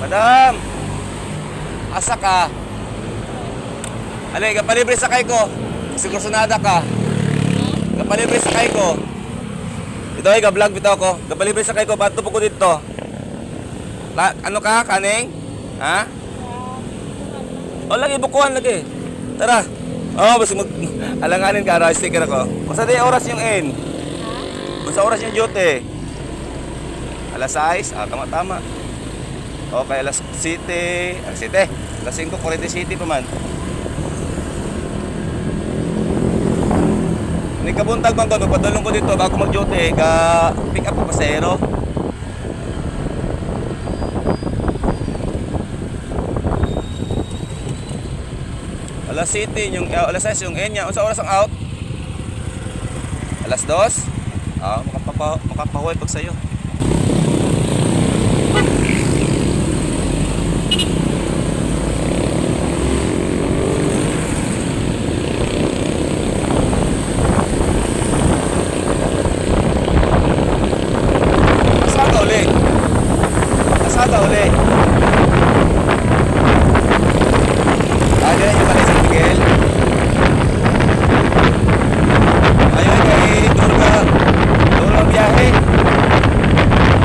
Madam! Asa ka? Alay, kapalibre sakay ko. Siguro sunada ka. Kapalibre sakay ko. Ito ay ga-vlog bitaw ko. Kapalibre sakay ko. Ba't po ko dito? Ano ka? Kaning? Ha? O, lagi bukuhan lagi. Tara. Oh, basta alanganin ka. Sticker ako. Basta di oras yung N. Basta oras yung duty. Alas 6. Ah, tama-tama. Okay, alas 7. Alas 7. Alas 5, 47 pa man. May kabuntag bang ko, magpadulong ko dito bago mag-duty, pick up ko pasero. Alas 7 yung, alas 6 yung enya. Unsa oras ang out? Alas 2? Ah, makapahuay pag sa'yo. Kasada uli. Diyan yung Maray San Miguel. Ayun, kay Durga. Durga biyahe.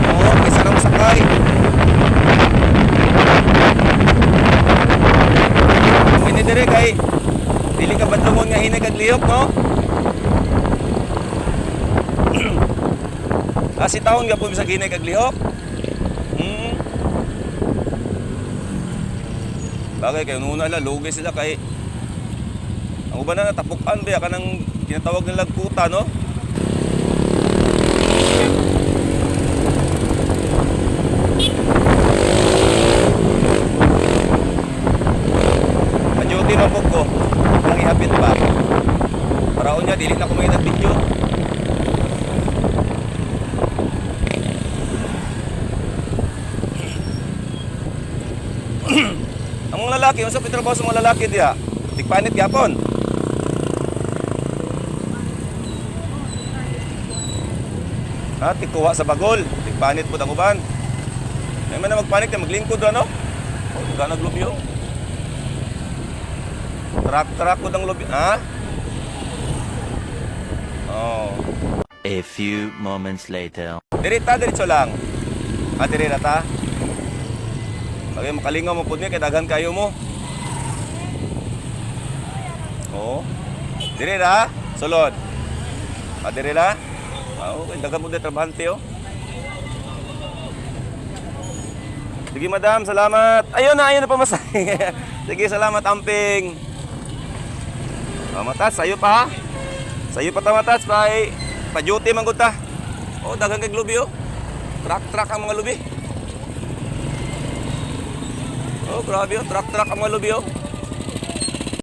Oo, may sarang sakay. Pinidire kay dili ka badlungon nga hinay kag lihok, no? Si taon nga po bisag hinay kag lihok. Bagay kayo nuna la lugi sila kay ang uban na natapukan ba kanang tinatawag nilang lagkuta, no? Duty man po ko nang ihapit pa para unya dili na ko may video. Ang mga lalaki, unsa pitrabaho sa mga lalaki diya? Tigpanit gyapon. Ha, tikuha sa bagol. Tigpanit pud ang uban. May man na magpanit kay maglingkod ra, no? O, ga naglubyo. Trak pud ang lubyo, ha? Oh. A few moments later. Diretso lang. Ah, diri na ta. Okay, makalingaw mo po niya, kaya daghan kayo mo. Oo. Dire na, sulod. Dire na. Okay, daghan mo din trabahante, oh. Sige, madam, salamat. Ayun na pamasahe. Sige, salamat, amping. Matats, sayo pa, ha? Sayo pa ta, matats, pa-duty man gud ta. Oh, daghan kay lubi, oh. Truck ang mga lubi. Oh, grabe, oh. Truck ang mga lubi, oh.